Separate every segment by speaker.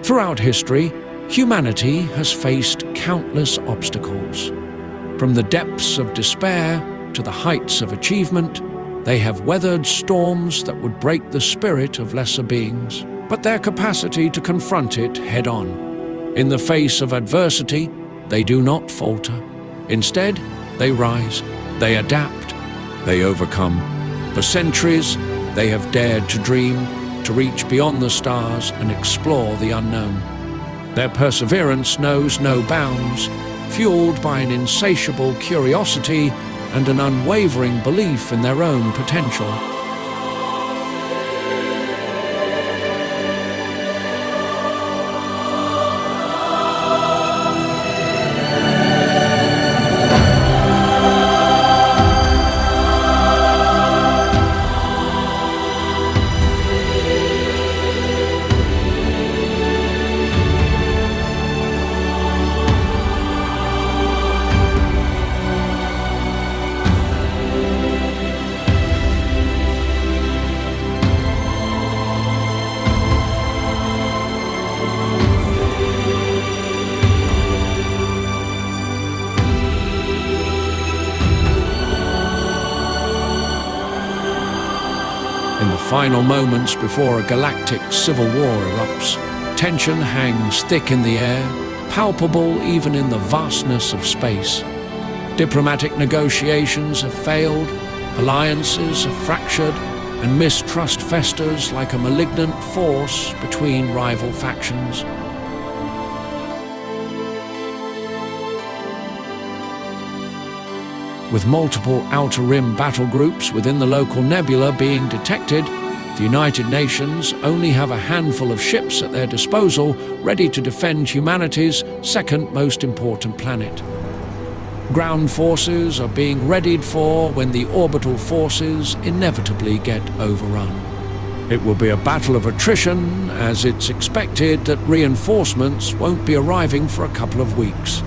Speaker 1: Throughout history, humanity has faced countless obstacles. From the depths of despair to the heights of achievement, they have weathered storms that would break the spirit of lesser beings, but their capacity to confront it head-on. In the face of adversity, they do not falter. Instead, they rise, they adapt, they overcome. For centuries, they have dared to dream, to reach beyond the stars and explore the unknown. Their perseverance knows no bounds, fueled by an insatiable curiosity and an unwavering belief in their own potential. In the final moments before a galactic civil war erupts, tension hangs thick in the air, palpable even in the vastness of space. Diplomatic negotiations have failed, alliances have fractured, and mistrust festers like a malignant force between rival factions. With multiple Outer Rim battle groups within the local nebula being detected, the United Nations only have a handful of ships at their disposal ready to defend humanity's second most important planet. Ground forces are being readied for when the orbital forces inevitably get overrun. It will be a battle of attrition, as it's expected that reinforcements won't be arriving for a couple of weeks.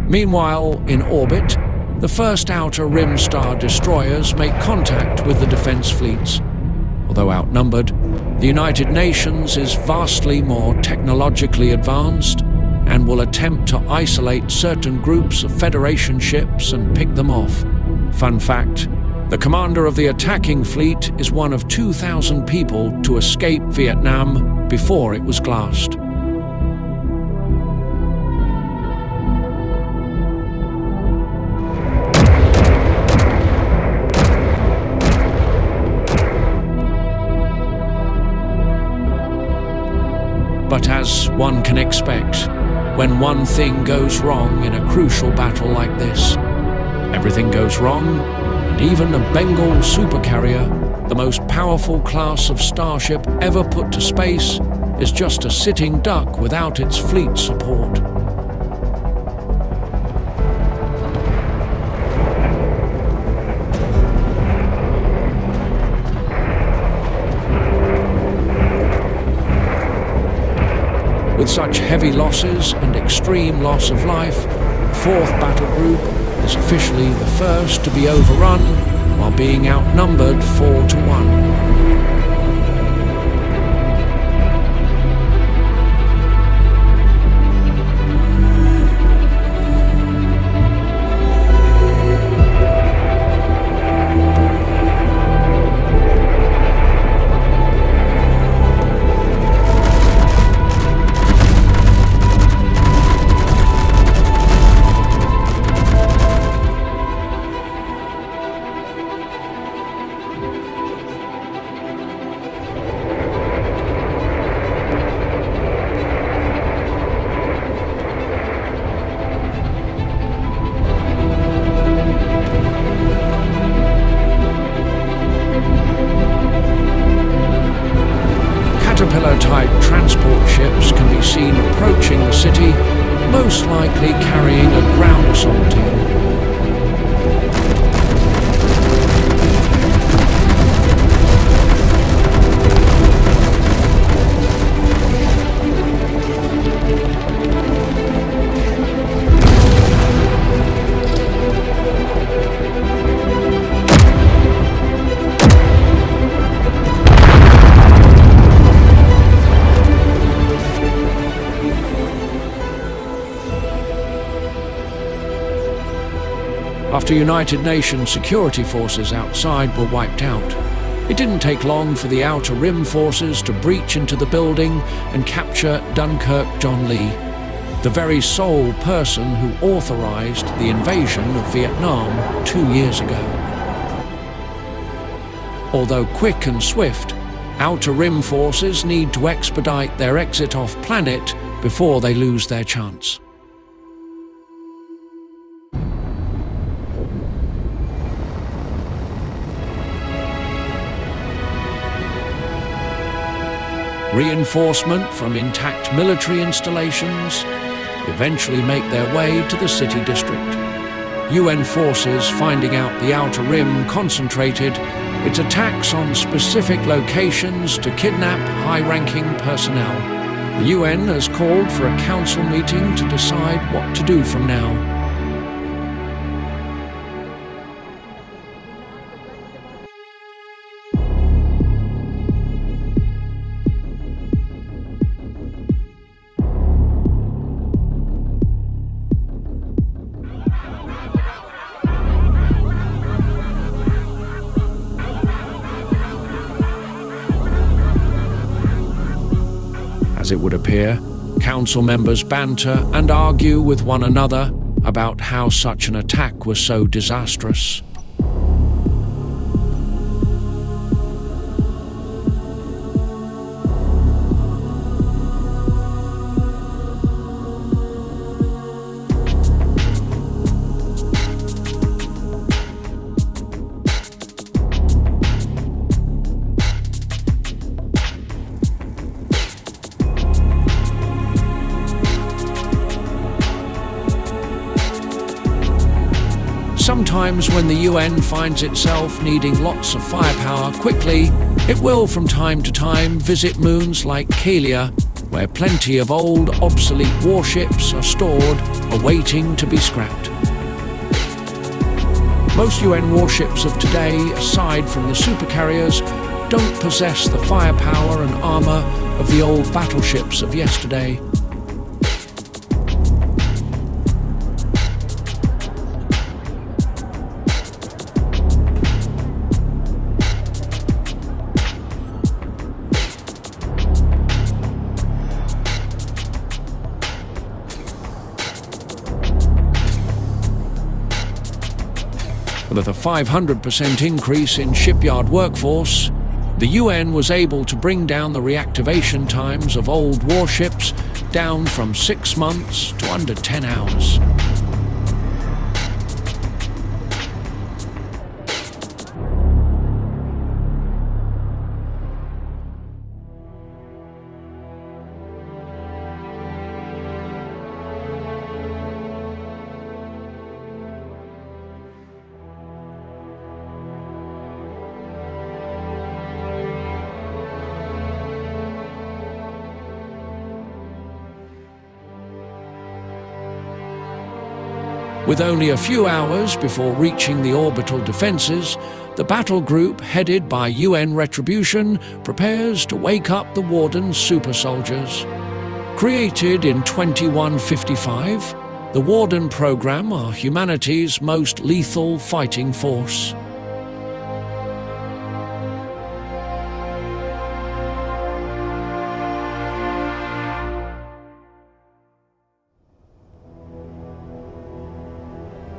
Speaker 1: Meanwhile, in orbit, the first Outer Rim star destroyers make contact with the defense fleets. Although outnumbered, the United Nations is vastly more technologically advanced and will attempt to isolate certain groups of Federation ships and pick them off. Fun fact, the commander of the attacking fleet is one of 2,000 people to escape Vietnam before it was glassed. But as one can expect, when one thing goes wrong in a crucial battle like this, everything goes wrong, and even a Bengal supercarrier, the most powerful class of starship ever put to space, is just a sitting duck without its fleet support. With such heavy losses and extreme loss of life, the fourth battle group is officially the first to be overrun while being outnumbered 4-1. After United Nations security forces outside were wiped out, it didn't take long for the Outer Rim forces to breach into the building and capture Dunkirk John Lee, the very sole person who authorized the invasion of Vietnam 2 years ago. Although quick and swift, Outer Rim forces need to expedite their exit off planet before they lose their chance. Reinforcement from intact military installations eventually make their way to the city district. UN forces finding out the Outer Rim concentrated its attacks on specific locations to kidnap high-ranking personnel. The UN has called for a council meeting to decide what to do from now. As it would appear, council members banter and argue with one another about how such an attack was so disastrous. Sometimes when the UN finds itself needing lots of firepower quickly, it will from time to time visit moons like Kalia, where plenty of old, obsolete warships are stored, awaiting to be scrapped. Most UN warships of today, aside from the supercarriers, don't possess the firepower and armor of the old battleships of yesterday. With a 500% increase in shipyard workforce, the UN was able to bring down the reactivation times of old warships down from 6 months to under 10 hours. With only a few hours before reaching the orbital defences, the battle group headed by UN Retribution prepares to wake up the Warden's super soldiers. Created in 2155, the Warden program are humanity's most lethal fighting force.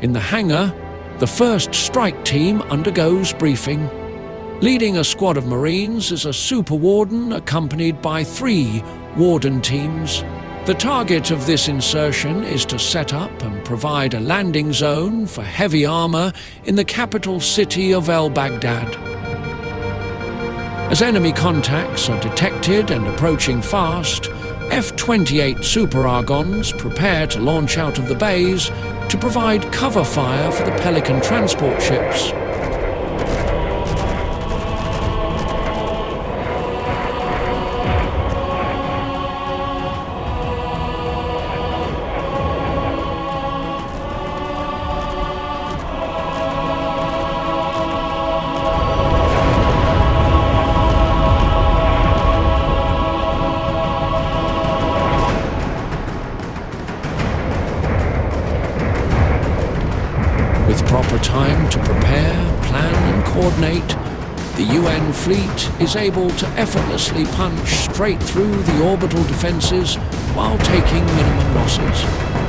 Speaker 1: In the hangar, the first strike team undergoes briefing. Leading a squad of Marines is a super warden accompanied by 3 warden teams. The target of this insertion is to set up and provide a landing zone for heavy armor in the capital city of Baghdad. As enemy contacts are detected and approaching fast, F-28 Super Argons prepare to launch out of the bays to provide cover fire for the Pelican transport ships. With proper The UN fleet is able to effortlessly punch straight through the orbital defenses while taking minimum losses.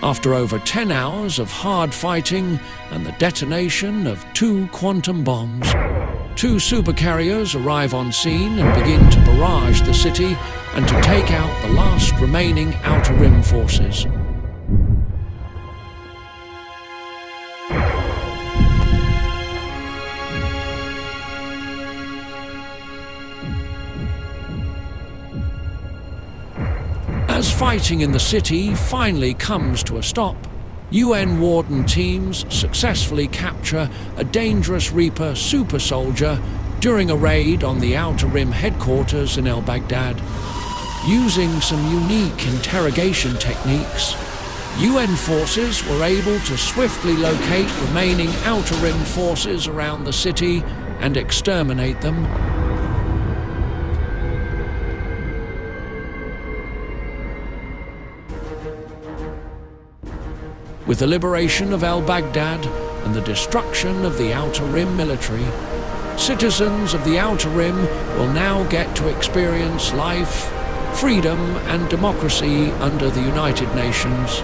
Speaker 1: After over 10 hours of hard fighting and the detonation of 2 quantum bombs, 2 supercarriers arrive on scene and begin to barrage the city and to take out the last remaining Outer Rim forces. As fighting in the city finally comes to a stop, UN Warden teams successfully capture a dangerous Reaper super soldier during a raid on the Outer Rim headquarters in Baghdad. Using some unique interrogation techniques, UN forces were able to swiftly locate remaining Outer Rim forces around the city and exterminate them. With the liberation of Baghdad and the destruction of the Outer Rim military, citizens of the Outer Rim will now get to experience life, freedom and democracy under the United Nations.